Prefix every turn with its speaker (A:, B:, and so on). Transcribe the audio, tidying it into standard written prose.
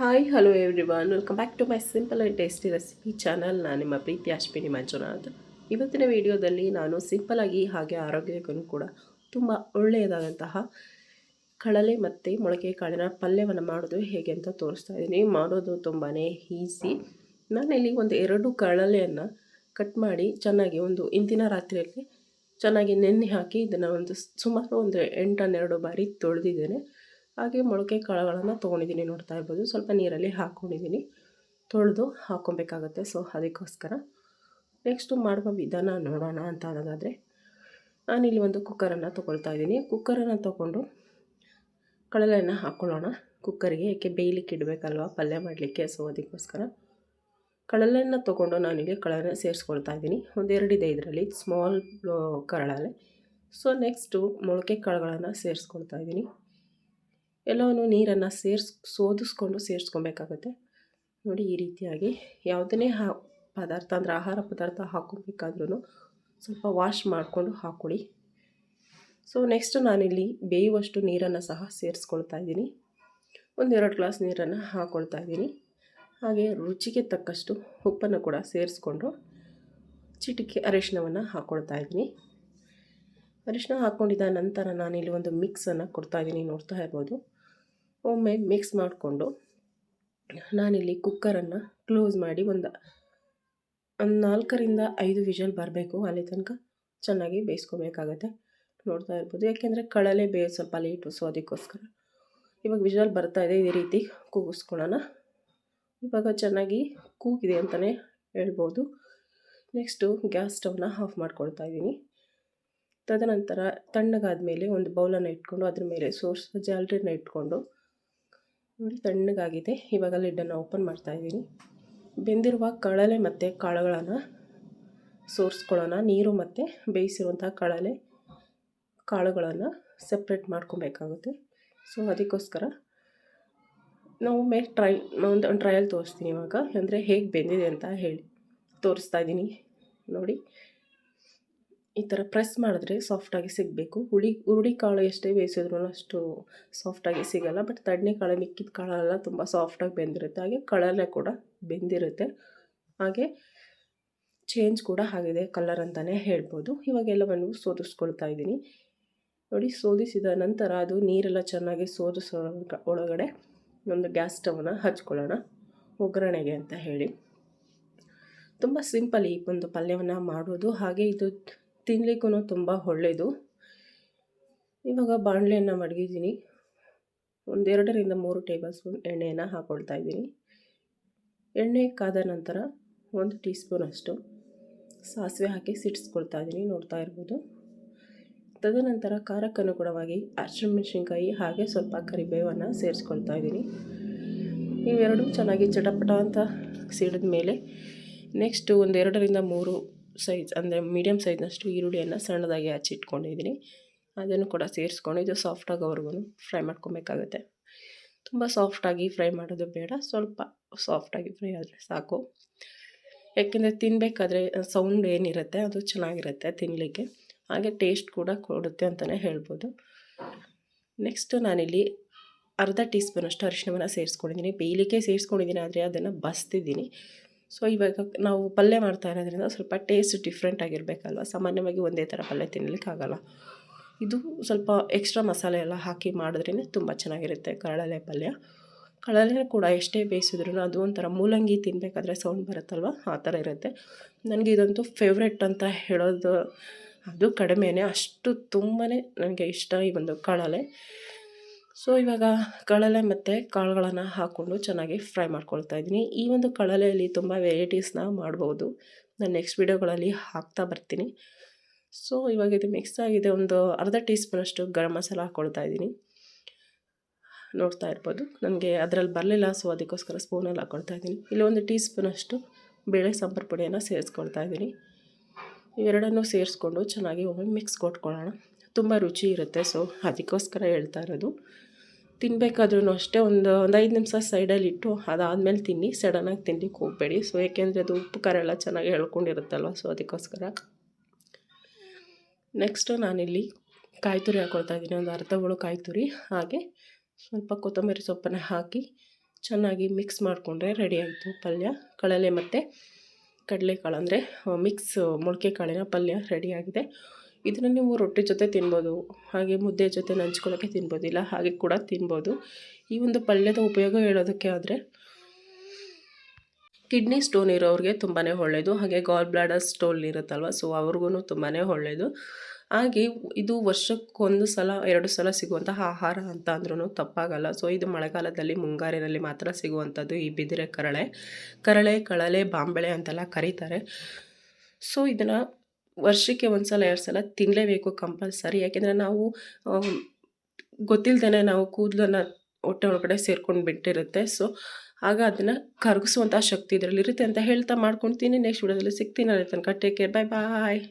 A: Hi hello everyone, welcome back to my simple and tasty recipe channel. ನಾನು ನಿಮ್ಮ ಪ್ರೀತಿ ಅಶ್ವಿನಿ ಮಂಜುನಾಥ್. ಇವತ್ತಿನ ವಿಡಿಯೋದಲ್ಲಿ ನಾನು ಸಿಂಪಲಾಗಿ ಹಾಗೆ ಆರೋಗ್ಯಕ್ಕೂ ಕೂಡ ತುಂಬ ಒಳ್ಳೆಯದಾದಂತಹ ಕಡಲೆ ಮತ್ತು ಮೊಳಕೆ ಕಾಳಿನ ಪಲ್ಯವನ್ನು ಮಾಡೋದು ಹೇಗೆ ಅಂತ ತೋರಿಸ್ತಾ ಇದ್ದೀನಿ. ಮಾಡೋದು ತುಂಬಾ ಈಸಿ. ನಾನಿಲ್ಲಿ ಒಂದು 2 ಕಡಲೆಯನ್ನು ಕಟ್ ಮಾಡಿ ಚೆನ್ನಾಗಿ ಒಂದು ಇಂದಿನ ರಾತ್ರಿಯಲ್ಲಿ ಚೆನ್ನಾಗಿ ನೆನೆ ಹಾಕಿ ಇದನ್ನು ಸುಮಾರು ಒಂದು 8-12 ಬಾರಿ ತೊಳೆದಿದ್ದೇನೆ. ಹಾಗೆ ಮೊಳಕೆ ಕಾಳುಗಳನ್ನು ತೊಗೊಂಡಿದ್ದೀನಿ, ನೋಡ್ತಾ ಇರ್ಬೋದು. ಸ್ವಲ್ಪ ನೀರಲ್ಲಿ ಹಾಕ್ಕೊಂಡಿದ್ದೀನಿ, ತೊಳೆದು ಹಾಕ್ಕೊಬೇಕಾಗತ್ತೆ. ಸೊ ಅದಕ್ಕೋಸ್ಕರ ನೆಕ್ಸ್ಟು ಮಾಡುವ ವಿಧಾನ ನೋಡೋಣ ಅಂತ ಅನ್ನೋದಾದರೆ, ನಾನಿಲ್ಲಿ ಒಂದು ಕುಕ್ಕರನ್ನು ತೊಗೊಳ್ತಾ ಇದ್ದೀನಿ. ಕುಕ್ಕರನ್ನು ತೊಗೊಂಡು ಕಡಲೆಯನ್ನು ಹಾಕ್ಕೊಳ್ಳೋಣ ಕುಕ್ಕರಿಗೆ, ಏಕೆ ಬೇಯಲಿಕ್ಕೆ ಇಡಬೇಕಲ್ವ ಪಲ್ಯ ಮಾಡಲಿಕ್ಕೆ. ಸೊ ಅದಕ್ಕೋಸ್ಕರ ಕಡಲೆಯನ್ನು ತೊಗೊಂಡು ನಾನಿಲ್ಲಿ ಕಡಲೆ ಸೇರಿಸ್ಕೊಳ್ತಾ ಇದ್ದೀನಿ. ಒಂದೆರಡು ಇದೆ ಇದರಲ್ಲಿ, ಸ್ಮಾಲ್ ಕಡಲೆ. ಸೊ ನೆಕ್ಸ್ಟು ಮೊಳಕೆ ಕಾಳುಗಳನ್ನು ಸೇರಿಸ್ಕೊಳ್ತಾ ಇದ್ದೀನಿ. ಎಲ್ಲವನ್ನು ನೀರನ್ನು ಸೋದಿಸ್ಕೊಂಡು ಸೇರಿಸ್ಕೊಬೇಕಾಗತ್ತೆ. ನೋಡಿ, ಈ ರೀತಿಯಾಗಿ ಯಾವುದನ್ನೇ ಪದಾರ್ಥ ಅಂದರೆ ಆಹಾರ ಪದಾರ್ಥ ಹಾಕ್ಕೊಬೇಕಾದ್ರೂ ಸ್ವಲ್ಪ ವಾಶ್ ಮಾಡಿಕೊಂಡು ಹಾಕ್ಕೊಳ್ಳಿ. ಸೊ ನೆಕ್ಸ್ಟ್ ನಾನಿಲ್ಲಿ ಬೇಯುವಷ್ಟು ನೀರನ್ನು ಸಹ ಸೇರಿಸ್ಕೊಳ್ತಾ ಇದ್ದೀನಿ. 1-2 ಗ್ಲಾಸ್ ನೀರನ್ನು ಹಾಕ್ಕೊಳ್ತಾ ಇದ್ದೀನಿ. ಹಾಗೆ ರುಚಿಗೆ ತಕ್ಕಷ್ಟು ಉಪ್ಪನ್ನು ಕೂಡ ಸೇರಿಸ್ಕೊಂಡು ಚಿಟಿಕೆ ಅರಿಶಿಣವನ್ನು ಹಾಕ್ಕೊಳ್ತಾ ಇದ್ದೀನಿ. ಅರಿಶಿಣ ಹಾಕ್ಕೊಂಡಿದ್ದ ನಂತರ ನಾನಿಲ್ಲಿ ಒಂದು ಮಿಕ್ಸನ್ನು ಕೊಡ್ತಾಯಿದ್ದೀನಿ, ನೋಡ್ತಾ ಇರ್ಬೋದು. ಒಮ್ಮೆ ಮಿಕ್ಸ್ ಮಾಡಿಕೊಂಡು ನಾನಿಲ್ಲಿ ಕುಕ್ಕರನ್ನು ಕ್ಲೋಸ್ ಮಾಡಿ ಒಂದು 4-5 ವಿಷಲ್ ಬರಬೇಕು, ಅಲ್ಲಿ ತನಕ ಚೆನ್ನಾಗಿ ಬೇಯಿಸ್ಕೊಬೇಕಾಗತ್ತೆ. ನೋಡ್ತಾ ಇರ್ಬೋದು, ಯಾಕೆಂದರೆ ಕಡಲೆ ಬೇಯೋದು ಸ್ವಲ್ಪ ಲೇಟು. ಸೊ ಅದಕ್ಕೋಸ್ಕರ ಇವಾಗ ವಿಷಲ್ ಬರ್ತಾಯಿದೆ. ಇದೇ ರೀತಿ ಕೂಗಿಸ್ಕೊಳ್ಳೋಣ. ಇವಾಗ ಚೆನ್ನಾಗಿ ಕೂಗಿದೆ ಅಂತಲೇ ಹೇಳ್ಬೋದು. ನೆಕ್ಸ್ಟು ಗ್ಯಾಸ್ ಸ್ಟವ್ನ ಆಫ್ ಮಾಡ್ಕೊಳ್ತಾ ಇದ್ದೀನಿ. ತದನಂತರ ತಣ್ಣಗಾದ ಮೇಲೆ ಒಂದು ಬೌಲನ್ನು ಇಟ್ಕೊಂಡು ಅದ್ರ ಮೇಲೆ ಜಾಲರಿನ ಇಟ್ಕೊಂಡು, ನೋಡಿ ತಣ್ಣಗಾಗಿದೆ. ಇವಾಗ ಲಿಡ್ಡನ್ನು ಓಪನ್ ಮಾಡ್ತಾ ಇದ್ದೀನಿ. ಬೆಂದಿರುವ ಕಡಲೆ ಮತ್ತು ಕಾಳುಗಳನ್ನು ಸೋರಿಸ್ಕೊಳ್ಳೋಣ. ನೀರು ಮತ್ತು ಬೇಯಿಸಿರುವಂಥ ಕಡಲೆ ಕಾಳುಗಳನ್ನು ಸಪ್ರೇಟ್ ಮಾಡ್ಕೊಬೇಕಾಗುತ್ತೆ. ಸೊ ಅದಕ್ಕೋಸ್ಕರ ನಾವು ಒಂದು ಟ್ರಯಲ್ ತೋರಿಸ್ತೀನಿ ಇವಾಗ, ಅಂದರೆ ಹೇಗೆ ಬೆಂದಿದೆ ಅಂತ ಹೇಳಿ ತೋರಿಸ್ತಾ ಇದ್ದೀನಿ. ನೋಡಿ, ಈ ಥರ ಪ್ರೆಸ್ ಮಾಡಿದ್ರೆ ಸಾಫ್ಟಾಗಿ ಸಿಗಬೇಕು. ಹುರುಳಿ ಕಾಳು ಎಷ್ಟೇ ಬೇಯಿಸಿದ್ರೂ ಅಷ್ಟು ಸಾಫ್ಟಾಗಿ ಸಿಗೋಲ್ಲ. ಬಟ್ ತಣ್ಣೆ ಕಾಳು, ಮಿಕ್ಕಿದ ಕಾಳೆಲ್ಲ ತುಂಬ ಸಾಫ್ಟಾಗಿ ಬೆಂದಿರುತ್ತೆ. ಹಾಗೆ ಕಡಲೆ ಕೂಡ ಬೆಂದಿರುತ್ತೆ. ಹಾಗೆ ಚೇಂಜ್ ಕೂಡ ಆಗಿದೆ ಕಲರ್ ಅಂತಲೇ ಹೇಳ್ಬೋದು. ಇವಾಗ ಎಲ್ಲವನ್ನು ಸೋದಿಸ್ಕೊಳ್ತಾ ಇದ್ದೀನಿ. ನೋಡಿ, ಸೋದಿಸಿದ ನಂತರ ಅದು ನೀರೆಲ್ಲ ಚೆನ್ನಾಗಿ ಸೋದಿಸೋ ಒಳಗಡೆ ಒಂದು ಗ್ಯಾಸ್ ಸ್ಟವ್ನ ಹಚ್ಕೊಳ್ಳೋಣ ಒಗ್ಗರಣೆಗೆ ಅಂತ ಹೇಳಿ. ತುಂಬ ಸಿಂಪಲ್ ಈ ಒಂದು ಪಲ್ಯವನ್ನು ಮಾಡೋದು. ಹಾಗೆ ಇದು ತಿನ್ನಲಿಕ್ಕೂ ತುಂಬ ಒಳ್ಳೆಯದು. ಇವಾಗ ಬಾಣಲೆಯನ್ನು ಮಡಗಿದ್ದೀನಿ. 2-3 ಟೇಬಲ್ ಸ್ಪೂನ್ ಎಣ್ಣೆಯನ್ನು ಹಾಕ್ಕೊಳ್ತಾ ಇದ್ದೀನಿ. ಎಣ್ಣೆ ಕಾದ ನಂತರ 1 ಟೀ ಸ್ಪೂನಷ್ಟು ಸಾಸಿವೆ ಹಾಕಿ ಸಿಡಿಸ್ಕೊಳ್ತಾ ಇದ್ದೀನಿ, ನೋಡ್ತಾ ಇರ್ಬೋದು. ತದನಂತರ ಖಾರಕ್ಕನುಗುಣವಾಗಿ ಹಸಿಮೆಣಸಿನ್ಕಾಯಿ ಹಾಗೆ ಸ್ವಲ್ಪ ಕರಿಬೇವನ್ನು ಸೇರಿಸ್ಕೊಳ್ತಾ ಇದ್ದೀನಿ. ಇವೆರಡು ಚೆನ್ನಾಗಿ ಚಟಪಟ ಅಂತ ಸಿಡಿದ ಮೇಲೆ ನೆಕ್ಸ್ಟು 2-3 ಸೈಜ್ ಅಂದರೆ ಮೀಡಿಯಮ್ ಸೈಜ್ನಷ್ಟು ಈರುಳ್ಳಿಯನ್ನು ಸಣ್ಣದಾಗಿ ಹಚ್ಚಿಟ್ಕೊಂಡಿದ್ದೀನಿ. ಅದನ್ನು ಕೂಡ ಸೇರಿಸ್ಕೊಂಡು ಇದು ಸಾಫ್ಟಾಗೋವರೆಗೂ ಫ್ರೈ ಮಾಡ್ಕೊಬೇಕಾಗುತ್ತೆ. ತುಂಬ ಸಾಫ್ಟಾಗಿ ಫ್ರೈ ಮಾಡೋದು ಬೇಡ, ಸ್ವಲ್ಪ ಸಾಫ್ಟಾಗಿ ಫ್ರೈ ಆದರೆ ಸಾಕು. ಯಾಕೆಂದರೆ ತಿನ್ನಬೇಕಾದ್ರೆ ಸೌಂಡ್ ಏನಿರುತ್ತೆ ಅದು ಚೆನ್ನಾಗಿರುತ್ತೆ ತಿನ್ನಲಿಕ್ಕೆ, ಹಾಗೆ ಟೇಸ್ಟ್ ಕೂಡ ಕೊಡುತ್ತೆ ಅಂತಲೇ ಹೇಳ್ಬೋದು. ನೆಕ್ಸ್ಟು ನಾನಿಲ್ಲಿ ಅರ್ಧ ಟೀ ಸ್ಪೂನಷ್ಟು ಅರಿಶಿಣವನ್ನು ಸೇರಿಸ್ಕೊಂಡಿದ್ದೀನಿ. ಬೇಯಲಿಕ್ಕೆ ಸೇರಿಸ್ಕೊಂಡಿದ್ದೀನಿ, ಆದರೆ ಅದನ್ನು ಬಸ್ತಿದ್ದೀನಿ. ಸೊ ಇವಾಗ ನಾವು ಪಲ್ಯ ಮಾಡ್ತಾ ಇರೋದ್ರಿಂದ ಸ್ವಲ್ಪ ಟೇಸ್ಟ್ ಡಿಫ್ರೆಂಟ್ ಆಗಿರಬೇಕಲ್ವ. ಸಾಮಾನ್ಯವಾಗಿ ಒಂದೇ ಥರ ಪಲ್ಯ ತಿನ್ನಲಿಕ್ಕಾಗಲ್ಲ. ಇದು ಸ್ವಲ್ಪ ಎಕ್ಸ್ಟ್ರಾ ಮಸಾಲೆ ಎಲ್ಲ ಹಾಕಿ ಮಾಡಿದ್ರೇ ತುಂಬ ಚೆನ್ನಾಗಿರುತ್ತೆ ಕಡಲೆ ಪಲ್ಯ. ಕಡಲೆ ಕೂಡ ಎಷ್ಟೇ ಬೇಯಿಸಿದ್ರೂ ಅದು ಒಂಥರ ಮೂಲಂಗಿ ತಿನ್ನಬೇಕಾದ್ರೆ ಸೌಂಡ್ ಬರುತ್ತಲ್ವ, ಆ ಥರ ಇರುತ್ತೆ. ನನಗೆ ಇದಂತೂ ಫೇವ್ರೆಟ್ ಅಂತ ಹೇಳೋದು ಅದು ಕಡಿಮೆನೇ, ಅಷ್ಟು ತುಂಬಾ ನನಗೆ ಇಷ್ಟ ಈ ಒಂದು ಕಡಲೆ. ಸೊ ಇವಾಗ ಕಡಲೆ ಮತ್ತು ಕಾಳುಗಳನ್ನು ಹಾಕ್ಕೊಂಡು ಚೆನ್ನಾಗಿ ಫ್ರೈ ಮಾಡ್ಕೊಳ್ತಾ ಇದ್ದೀನಿ. ಈ ಒಂದು ಕಡಲೆಯಲ್ಲಿ ತುಂಬ ವೆರೈಟೀಸ್ನ ಮಾಡ್ಬೋದು, ನಾನು ನೆಕ್ಸ್ಟ್ ವೀಡಿಯೋಗಳಲ್ಲಿ ಹಾಕ್ತಾ ಬರ್ತೀನಿ. ಸೊ ಇವಾಗ ಇದು ಮಿಕ್ಸ್ ಆಗಿದೆ. ಒಂದು ಅರ್ಧ ಟೀ ಸ್ಪೂನಷ್ಟು ಗರಂ ಮಸಾಲ ಹಾಕ್ಕೊಳ್ತಾ ಇದ್ದೀನಿ, ನೋಡ್ತಾ ಇರ್ಬೋದು. ನನಗೆ ಅದರಲ್ಲಿ ಬರಲಿಲ್ಲ, ಸೊ ಅದಕ್ಕೋಸ್ಕರ ಸ್ಪೂನಲ್ಲಿ ಹಾಕ್ಕೊಳ್ತಾ ಇದ್ದೀನಿ. ಇಲ್ಲಿ 1 ಟೀ ಸ್ಪೂನಷ್ಟು ಬೇಳೆ ಸಾಂಬಾರು ಪುಡಿಯನ್ನು ಸೇರಿಸ್ಕೊಳ್ತಾ ಇದ್ದೀನಿ. ಇವೆರಡನ್ನೂ ಸೇರಿಸ್ಕೊಂಡು ಚೆನ್ನಾಗಿ ಒಮ್ಮೆ ಮಿಕ್ಸ್ ಕೊಟ್ಕೊಳ್ಳೋಣ. ತುಂಬ ರುಚಿ ಇರುತ್ತೆ. ಸೊ ಅದಕ್ಕೋಸ್ಕರ ಹೇಳ್ತಾ ಇರೋದು. ತಿನ್ನಬೇಕಾದ್ರೂ ಅಷ್ಟೇ ಒಂದು 5 ನಿಮಿಷ ಸೈಡಲ್ಲಿ ಇಟ್ಟು ಅದಾದಮೇಲೆ ತಿನ್ನಿ, ಸಡನ್ನಾಗಿ ತಿನ್ನಲಿಕ್ಕೆ ಹೋಗಬೇಡಿ. ಸೊ ಏಕೆಂದರೆ ಅದು ಉಪ್ಪು ಖಾರ ಎಲ್ಲ ಚೆನ್ನಾಗಿ ಎಳ್ಕೊಂಡಿರುತ್ತಲ್ವ, ಸೊ ಅದಕ್ಕೋಸ್ಕರ. ನೆಕ್ಸ್ಟು ನಾನಿಲ್ಲಿ ಕಾಯಿ ತುರಿ ಹಾಕ್ಕೊಳ್ತಾ ಇದ್ದೀನಿ, ಒಂದು ಅರ್ಧ ಹೋಳು ಕಾಯಿ ತುರಿ. ಹಾಗೆ ಸ್ವಲ್ಪ ಕೊತ್ತಂಬರಿ ಸೊಪ್ಪನ್ನು ಹಾಕಿ ಚೆನ್ನಾಗಿ ಮಿಕ್ಸ್ ಮಾಡಿಕೊಂಡ್ರೆ ರೆಡಿ ಆಯಿತು ಪಲ್ಯ. ಕಳಲೆ ಮತ್ತು ಕಡಲೆಕಾಳು ಅಂದರೆ ಮಿಕ್ಸ್ ಮೊಳಕೆ ಕಾಳಿನ ಪಲ್ಯ ರೆಡಿಯಾಗಿದೆ. ಇದನ್ನು ನೀವು ರೊಟ್ಟಿ ಜೊತೆ ತಿನ್ಬೋದು, ಹಾಗೆ ಮುದ್ದೆ ಜೊತೆ ನಂಚ್ಕೊಳ್ಳೋಕ್ಕೆ ತಿನ್ಬೋದು, ಇಲ್ಲ ಹಾಗೆ ಕೂಡ ತಿನ್ಬೋದು. ಈ ಒಂದು ಪಲ್ಯದ ಉಪಯೋಗ ಹೇಳೋದಕ್ಕೆ ಆದರೆ ಕಿಡ್ನಿ ಸ್ಟೋನ್ ಇರೋರಿಗೆ ತುಂಬಾ ಒಳ್ಳೆಯದು, ಹಾಗೆ ಗಾಲ್ ಬ್ಲಾಡರ್ ಸ್ಟೋನ್ ಇರುತ್ತಲ್ವ, ಸೊ ಅವ್ರಿಗೂ ತುಂಬಾ ಒಳ್ಳೆಯದು. ಹಾಗೆ ಇದು ವರ್ಷಕ್ಕೊಂದು ಸಲ 2 ಸಲ ಸಿಗುವಂತಹ ಆಹಾರ ಅಂತ ಅಂದ್ರೂ ತಪ್ಪಾಗಲ್ಲ. ಸೊ ಇದು ಮಳೆಗಾಲದಲ್ಲಿ ಮುಂಗಾರಿನಲ್ಲಿ ಮಾತ್ರ ಸಿಗುವಂಥದ್ದು ಈ ಬಿದಿರೆ ಕಳಲೆ ಬಾಂಬೆಳೆ ಅಂತೆಲ್ಲ ಕರೀತಾರೆ. ಸೊ ಇದನ್ನು ವರ್ಷಕ್ಕೆ 1 ಸಲ 2 ಸಲ ತಿನ್ನಲೇಬೇಕು ಕಂಪಲ್ಸರಿ. ಯಾಕೆಂದರೆ ನಾವು ಗೊತ್ತಿಲ್ಲದೇ ನಾವು ಕೂದಲನ್ನು ಹೊಟ್ಟೆ ಒಳಗಡೆ ಸೇರ್ಕೊಂಡು ಬಿಟ್ಟಿರುತ್ತೆ. ಸೊ ಆಗ ಅದನ್ನು ಕರಗಿಸುವಂಥ ಶಕ್ತಿ ಇದರಲ್ಲಿರುತ್ತೆ ಅಂತ ಹೇಳ್ತಾ ಮಾಡ್ಕೊಳ್ತೀನಿ. ನೆಕ್ಸ್ಟ್ ವಿಡಿಯೋದಲ್ಲಿ ಸಿಗ್ತೀನಿ. ಅಲ್ಲಿ ತನಕ ಟೇಕ್ ಕೇರ್, ಬಾಯ್ ಬಾಯ್.